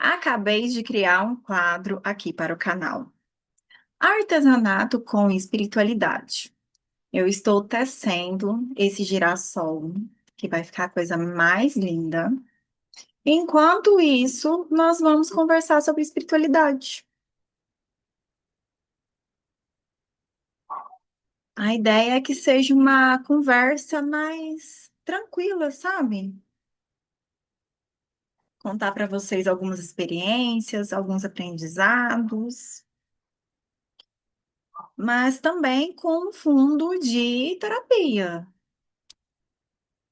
Acabei de criar um quadro aqui para o canal. Artesanato com espiritualidade. Eu estou tecendo esse girassol, que vai ficar a coisa mais linda. Enquanto isso, nós vamos conversar sobre espiritualidade. A ideia é que seja uma conversa mais tranquila, sabe? Contar para vocês algumas experiências, alguns aprendizados, mas também com um fundo de terapia.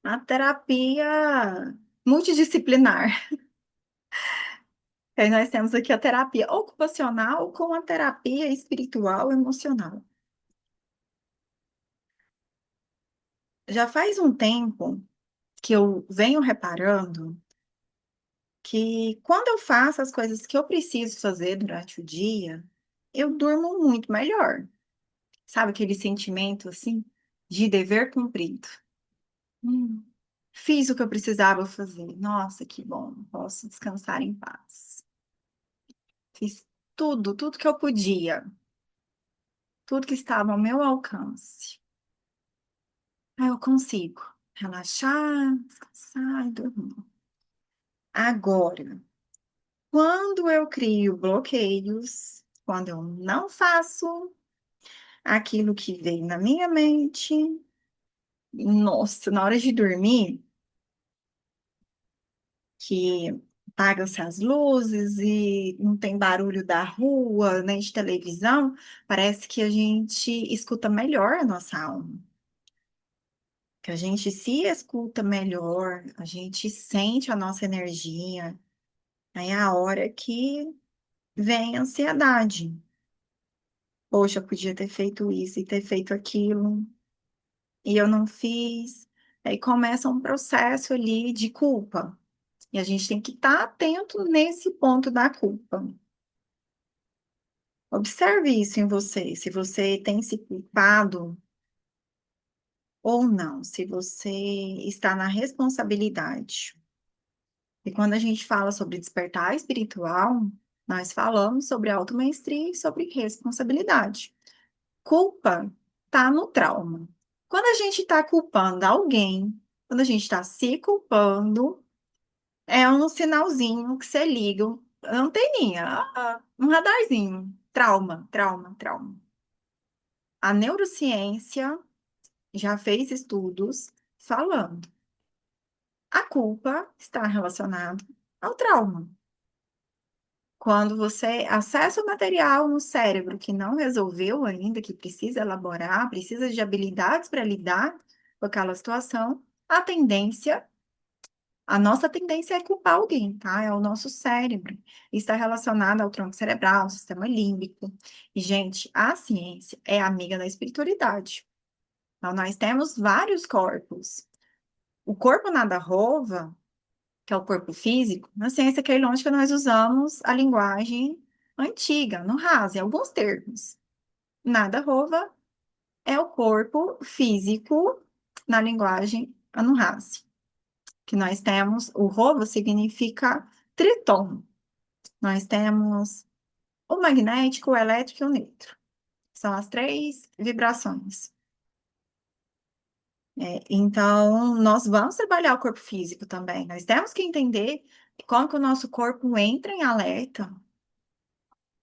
A terapia multidisciplinar. Aí nós temos aqui a terapia ocupacional com a terapia espiritual e emocional. Já faz um tempo que eu venho reparando que quando eu faço as coisas que eu preciso fazer durante o dia, eu durmo muito melhor. Sabe aquele sentimento assim de dever cumprido? Hum, Fiz o que eu precisava fazer. Nossa, que bom, posso descansar em paz. Fiz tudo que eu podia. Tudo que estava ao meu alcance. Aí eu consigo relaxar, descansar e dormir. Agora, quando eu crio bloqueios, quando eu não faço aquilo que vem na minha mente, nossa, na hora de dormir, que apagam-se as luzes e não tem barulho da rua, nem de televisão, parece que a gente escuta melhor a nossa alma. Que a gente se escuta melhor, a gente sente a nossa energia. Aí é a hora que vem a ansiedade. Poxa, eu podia ter feito isso e ter feito aquilo, e eu não fiz. Aí começa um processo ali de culpa. E a gente tem que estar atento nesse ponto da culpa. Observe isso em você, se você tem se culpado ou não, se você está na responsabilidade. E quando a gente fala sobre despertar espiritual, nós falamos sobre automaestria e sobre responsabilidade. Culpa está no trauma. Quando a gente está culpando alguém, quando a gente está se culpando, é um sinalzinho que você liga, uma anteninha, um radarzinho. Trauma, trauma, trauma. A neurociência já fez estudos falando. A culpa está relacionada ao trauma. Quando você acessa o material no cérebro que não resolveu ainda, que precisa elaborar, precisa de habilidades para lidar com aquela situação, a nossa tendência é culpar alguém, tá? É o nosso cérebro. Está relacionado ao tronco cerebral, ao sistema límbico. E, gente, a ciência é amiga da espiritualidade. Então, nós temos vários corpos. O corpo nada-rova, que é o corpo físico, na ciência queilônica nós usamos a linguagem antiga, no raso, em alguns termos. Nada rova é o corpo físico na linguagem Anunnaki, que nós temos, o rova significa tríton. Nós temos o magnético, o elétrico e o neutro. São as três vibrações. Então, nós vamos trabalhar o corpo físico também. Nós temos que entender como que o nosso corpo entra em alerta,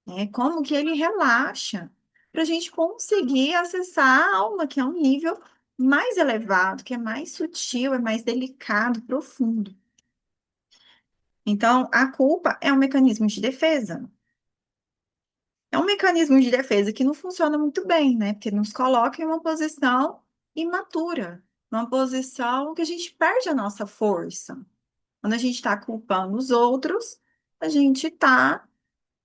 né? Como que ele relaxa, para a gente conseguir acessar a alma, que é um nível mais elevado, que é mais sutil, é mais delicado, profundo. Então, a culpa é um mecanismo de defesa. É um mecanismo de defesa que não funciona muito bem, né? Porque nos coloca em uma posição imatura, uma posição que a gente perde a nossa força. Quando a gente está culpando os outros, a gente está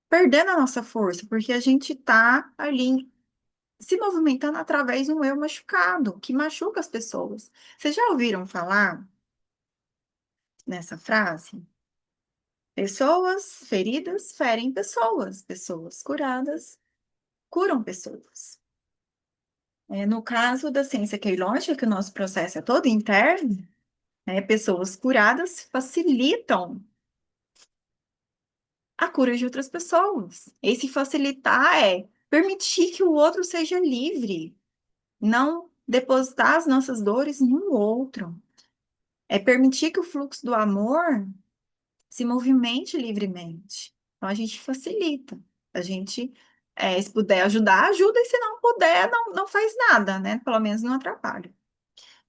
perdendo a nossa força, porque a gente está ali se movimentando através de um eu machucado, que machuca as pessoas. Vocês já ouviram falar nessa frase? Pessoas feridas ferem pessoas, pessoas curadas curam pessoas. No caso da ciência queilógica, que o nosso processo é todo interno, né, pessoas curadas facilitam cura de outras pessoas. Esse facilitar é permitir que o outro seja livre, não depositar as nossas dores no outro. É permitir que o fluxo do amor se movimente livremente. Então, a gente facilita. A gente, se puder ajudar, ajuda, e se não puder, não faz nada, né? Pelo menos não atrapalha.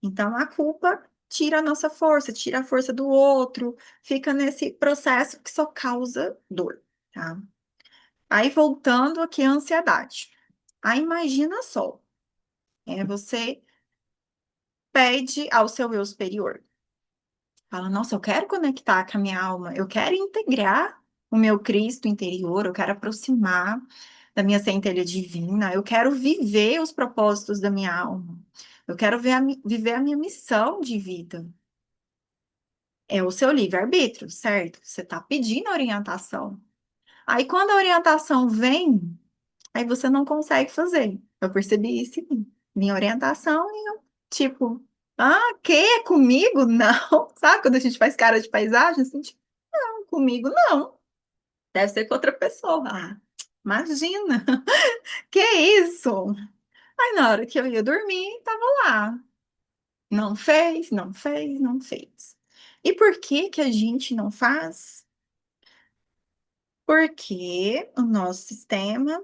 Então, a culpa tira a nossa força, tira a força do outro, fica nesse processo que só causa dor, tá? Aí, voltando aqui à ansiedade. Aí, imagina só, você pede ao seu eu superior. Fala, nossa, eu quero conectar com a minha alma, eu quero integrar o meu Cristo interior, eu quero aproximar da minha centelha divina, eu quero viver os propósitos da minha alma, eu quero viver a minha missão de vida. É o seu livre-arbítrio, certo? Você está pedindo orientação. Aí, quando a orientação vem, aí você não consegue fazer. Eu percebi isso em mim. Minha orientação e eu, tipo, que é comigo? Não. Sabe quando a gente faz cara de paisagem? Assim, tipo, não, comigo não. Deve ser com outra pessoa. Imagina. Que isso? Aí na hora que eu ia dormir, tava lá. Não fez, não fez, não fez. E por que que a gente não faz? Porque o nosso sistema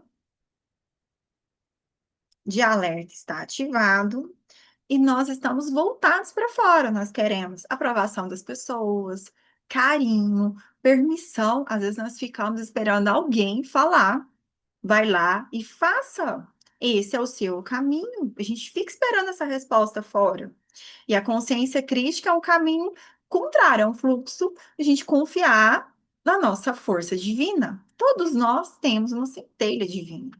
de alerta está ativado e nós estamos voltados para fora. Nós queremos aprovação das pessoas, carinho, permissão. Às vezes nós ficamos esperando alguém falar. Vai lá e faça. Esse é o seu caminho. A gente fica esperando essa resposta fora. E a consciência crítica é um caminho contrário, é um fluxo, a gente confiar na nossa força divina. Todos nós temos uma centelha divina.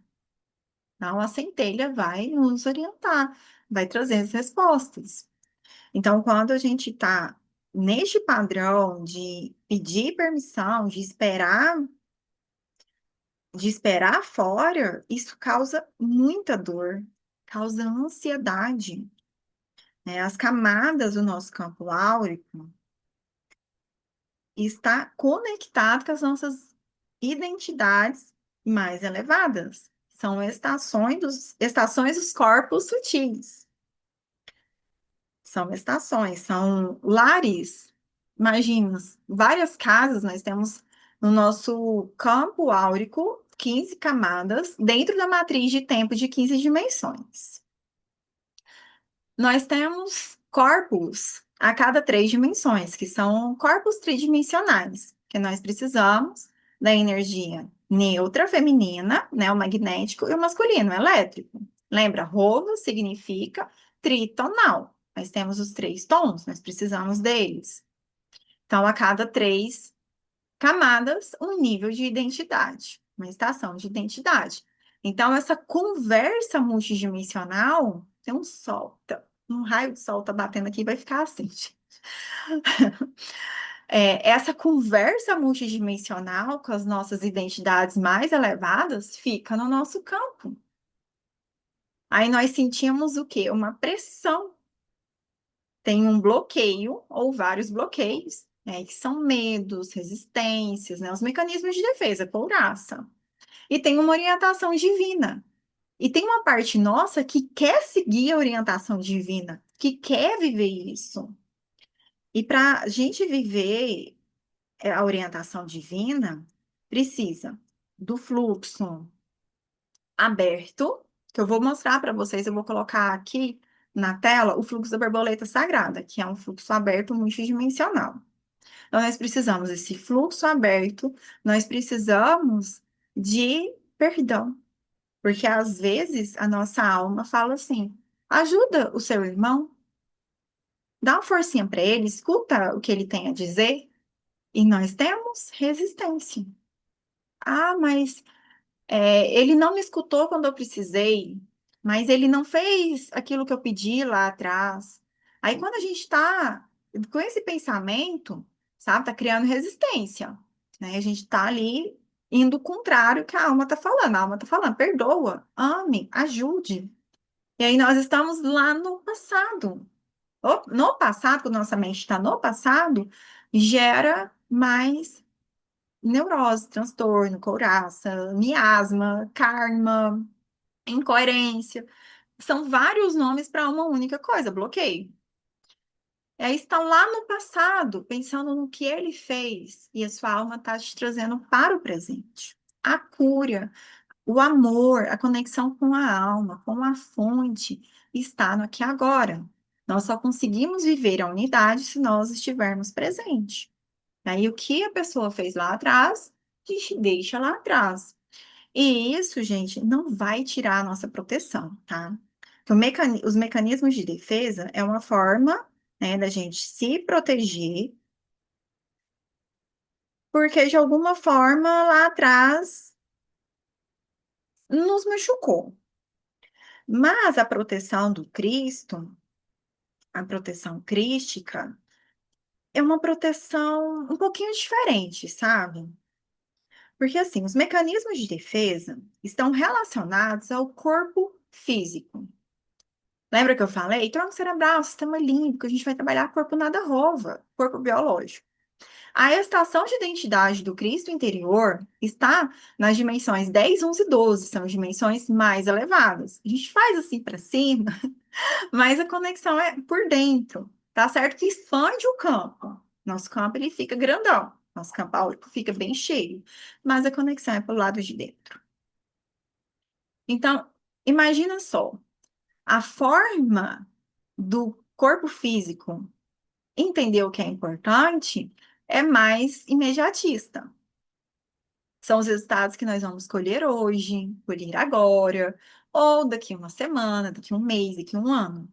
Então, a centelha vai nos orientar, vai trazer as respostas. Então, quando a gente está neste padrão de pedir permissão, de esperar fora, isso causa muita dor, causa ansiedade, né? As camadas do nosso campo áurico está conectado com as nossas identidades mais elevadas. São estações dos corpos sutis. São estações, são lares. Imagina, várias casas nós temos no nosso campo áurico, 15 camadas, dentro da matriz de tempo de 15 dimensões. Nós temos corpos a cada 3 dimensões, que são corpos tridimensionais, que nós precisamos da energia neutra, feminina, né, o magnético, e o masculino, o elétrico. Lembra, Rova significa tritonal. Nós temos os 3 tons, nós precisamos deles. Então, a cada 3 camadas, um nível de identidade, uma estação de identidade. Então, essa conversa multidimensional tem um sol, um raio de sol tá batendo aqui, vai ficar assim, gente. Essa conversa multidimensional com as nossas identidades mais elevadas fica no nosso campo. Aí nós sentimos o quê? Uma pressão. Tem um bloqueio ou vários bloqueios, né, que são medos, resistências, né, os mecanismos de defesa, couraça. E tem uma orientação divina. E tem uma parte nossa que quer seguir a orientação divina, que quer viver isso. E para a gente viver a orientação divina, precisa do fluxo aberto, que eu vou mostrar para vocês, eu vou colocar aqui na tela o fluxo da borboleta sagrada, que é um fluxo aberto multidimensional. Então, nós precisamos desse fluxo aberto, nós precisamos de perdão. Porque às vezes a nossa alma fala assim: ajuda o seu irmão, dá uma forcinha para ele, escuta o que ele tem a dizer, e nós temos resistência. Mas ele não me escutou quando eu precisei, mas ele não fez aquilo que eu pedi lá atrás. Aí quando a gente está com esse pensamento, sabe, tá criando resistência, né? A gente está ali indo contrário que a alma está falando. A alma está falando, perdoa, ame, ajude. E aí nós estamos lá no passado. No passado, quando nossa mente está no passado, gera mais neurose, transtorno, couraça, miasma, karma, incoerência. São vários nomes para uma única coisa, bloqueio. E aí está lá no passado, pensando no que ele fez, e a sua alma está te trazendo para o presente. A cura, o amor, a conexão com a alma, com a fonte, está no aqui e agora. Nós só conseguimos viver a unidade se nós estivermos presentes. Aí o que a pessoa fez lá atrás, a gente deixa lá atrás. E isso, gente, não vai tirar a nossa proteção, tá? Então, os mecanismos de defesa é uma forma, né, da gente se proteger, porque de alguma forma lá atrás nos machucou. Mas a proteção do Cristo, a proteção crística, é uma proteção um pouquinho diferente, sabe? Porque assim, os mecanismos de defesa estão relacionados ao corpo físico. Lembra que eu falei? Tronco cerebral, sistema límbico, a gente vai trabalhar corpo nada rova, corpo biológico. A estação de identidade do Cristo interior está nas dimensões 10, 11 e 12, são as dimensões mais elevadas. A gente faz assim para cima, mas a conexão é por dentro, tá certo? Que expande o campo. Nosso campo ele fica grandão, nosso campo áurico fica bem cheio, mas a conexão é pelo lado de dentro. Então, imagina só, a forma do corpo físico entender o que é importante é mais imediatista. São os resultados que nós vamos colher hoje, colher agora, ou daqui uma semana, daqui um mês, daqui um ano.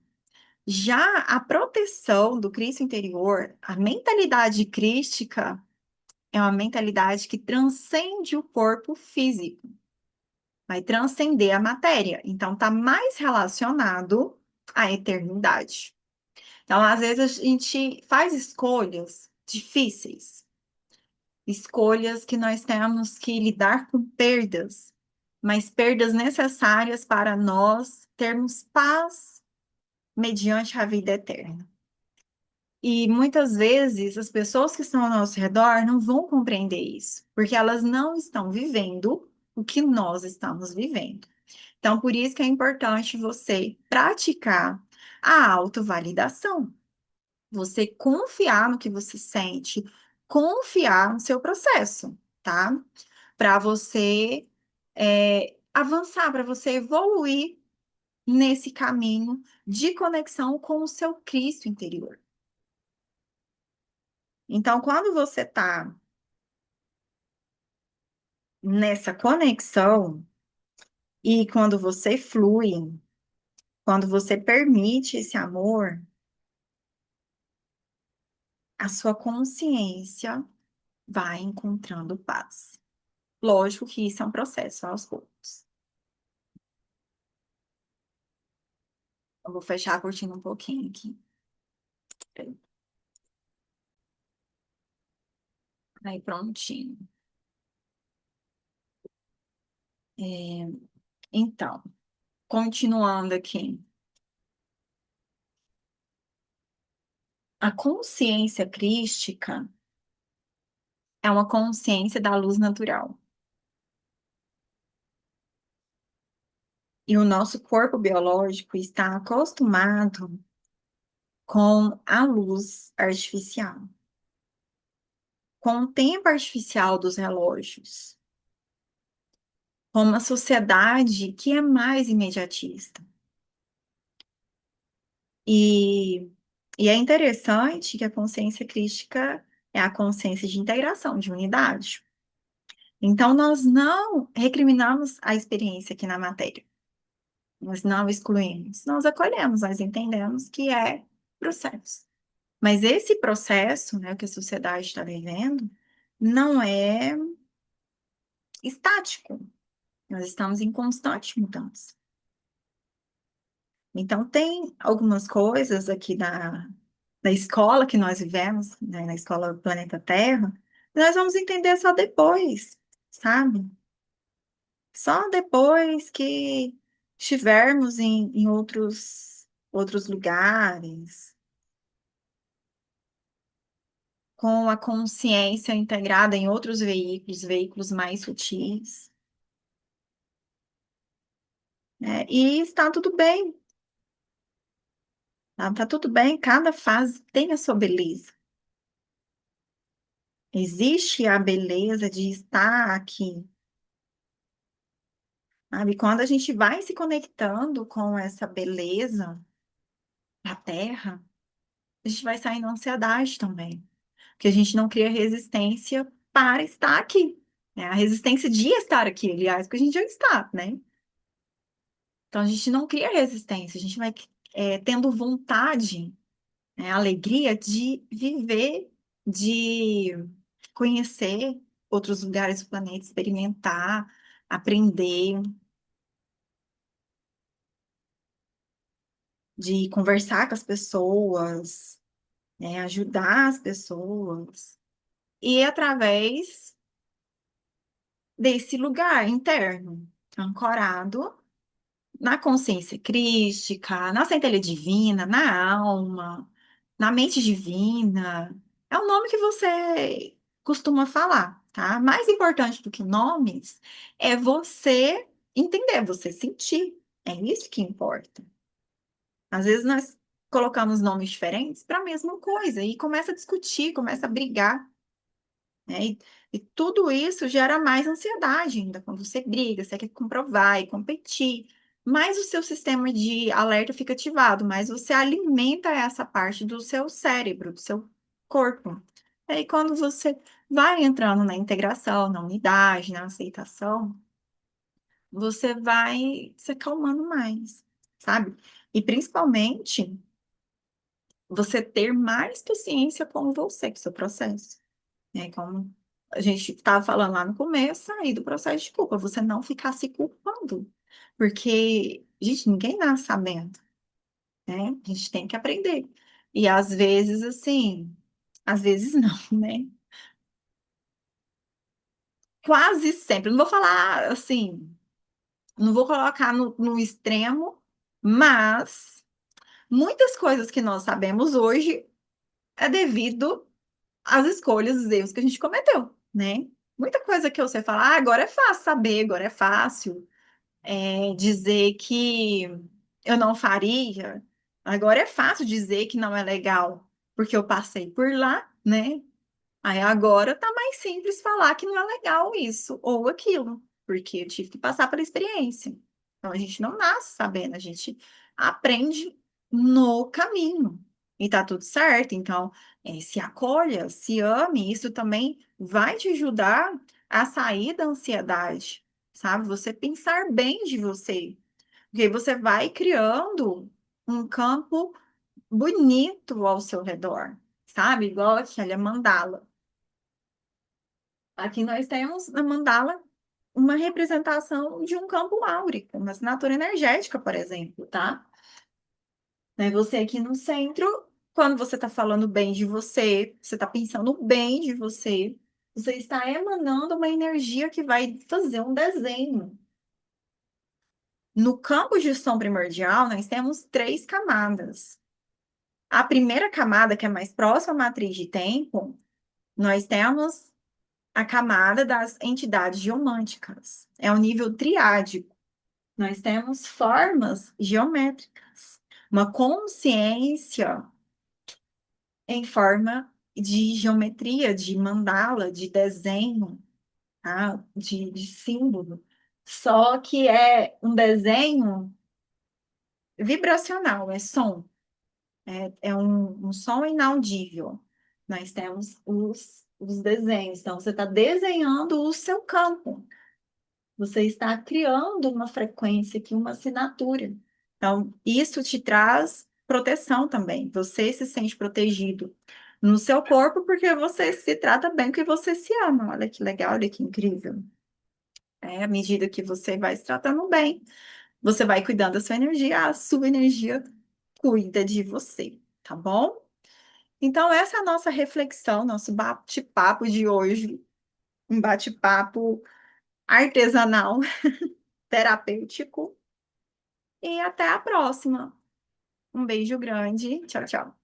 Já a proteção do Cristo interior, a mentalidade crística, é uma mentalidade que transcende o corpo físico, vai transcender a matéria. Então, está mais relacionado à eternidade. Então, às vezes, a gente faz escolhas difíceis, escolhas que nós temos que lidar com perdas, mas perdas necessárias para nós termos paz mediante a vida eterna. E muitas vezes as pessoas que estão ao nosso redor não vão compreender isso, porque elas não estão vivendo o que nós estamos vivendo. Então, por isso que é importante você praticar a autovalidação. Você confiar no que você sente, confiar no seu processo, tá? Para você avançar, para você evoluir nesse caminho de conexão com o seu Cristo interior. Então, quando você está nessa conexão e quando você flui, quando você permite esse amor, a sua consciência vai encontrando paz. Lógico que isso é um processo aos poucos. Eu vou fechar a cortina um pouquinho aqui. Aí, prontinho. É, então, continuando aqui. A consciência crística é uma consciência da luz natural. E o nosso corpo biológico está acostumado com a luz artificial, com o tempo artificial dos relógios, com uma sociedade que é mais imediatista. E, e é interessante que a consciência crística é a consciência de integração, de unidade. Então, nós não recriminamos a experiência aqui na matéria. Nós não excluímos, nós acolhemos, nós entendemos que é processo. Mas esse processo, né, que a sociedade está vivendo, não é estático. Nós estamos em constante mudança. Então, tem algumas coisas aqui da escola que nós vivemos, né, na escola do Planeta Terra, que nós vamos entender só depois, sabe? Só depois que estivermos em outros lugares, com a consciência integrada em outros veículos, veículos mais sutis, né? E está tudo bem, tá? Tá tudo bem, cada fase tem a sua beleza. Existe a beleza de estar aqui, sabe? Quando a gente vai se conectando com essa beleza da Terra, a gente vai sair da ansiedade também, porque a gente não cria resistência para estar aqui, né? A resistência de estar aqui, aliás, porque a gente já está, né? Então a gente não cria resistência, a gente vai tendo vontade, né, alegria de viver, de conhecer outros lugares do planeta, experimentar, aprender, de conversar com as pessoas, né, ajudar as pessoas. E através desse lugar interno, ancorado na consciência crística, na centelha divina, na alma, na mente divina. É o nome que você costuma falar, tá? Mais importante do que nomes é você entender, você sentir. É isso que importa. Às vezes nós colocamos nomes diferentes para a mesma coisa e começa a discutir, começa a brigar, né? E tudo isso gera mais ansiedade ainda, quando você briga, você quer comprovar e competir, mais o seu sistema de alerta fica ativado, mais você alimenta essa parte do seu cérebro, do seu corpo. E aí, quando você vai entrando na integração, na unidade, na aceitação, você vai se acalmando mais, sabe? E principalmente, você ter mais paciência com você, com o seu processo, né? Como a gente estava falando lá no começo, aí do processo de culpa, você não ficar se culpando. Porque, gente, ninguém nasce sabendo, né? A gente tem que aprender. E às vezes, assim, às vezes não, né? Quase sempre. Não vou falar assim, não vou colocar no extremo, mas muitas coisas que nós sabemos hoje é devido às escolhas, os erros que a gente cometeu, né? Muita coisa que você fala, ah, agora é fácil saber, agora é fácil dizer que eu não faria, agora é fácil dizer que não é legal, porque eu passei por lá, né? Aí agora tá mais simples falar que não é legal isso ou aquilo, porque eu tive que passar pela experiência. Então a gente não nasce sabendo, a gente aprende no caminho. E tá tudo certo. Então, se acolha, se ame, isso também vai te ajudar a sair da ansiedade, sabe? Você pensar bem de você. Porque você vai criando um campo bonito ao seu redor, sabe? Igual aquela mandala. Aqui nós temos na mandala uma representação de um campo áurico, uma assinatura energética, por exemplo, tá? Né, você aqui no centro, quando você está falando bem de você, você está pensando bem de você, você está emanando uma energia que vai fazer um desenho. No campo de som primordial, nós temos três camadas. A primeira camada, que é mais próxima à matriz de tempo, nós temos a camada das entidades geomânticas. É o nível triádico. Nós temos formas geométricas, uma consciência em forma de geometria, de mandala, de desenho, tá? De símbolo. Só que é um desenho vibracional, é som, é um som inaudível. Nós temos os desenhos, então você está desenhando o seu campo. Você está criando uma frequência aqui, uma assinatura. Então, isso te traz proteção também. Você se sente protegido no seu corpo porque você se trata bem, porque você se ama. Olha que legal, olha que incrível. À medida que você vai se tratando bem, você vai cuidando da sua energia, a sua energia cuida de você, tá bom? Então, essa é a nossa reflexão, nosso bate-papo de hoje. Um bate-papo artesanal, terapêutico. E até a próxima. Um beijo grande. Tchau, tchau.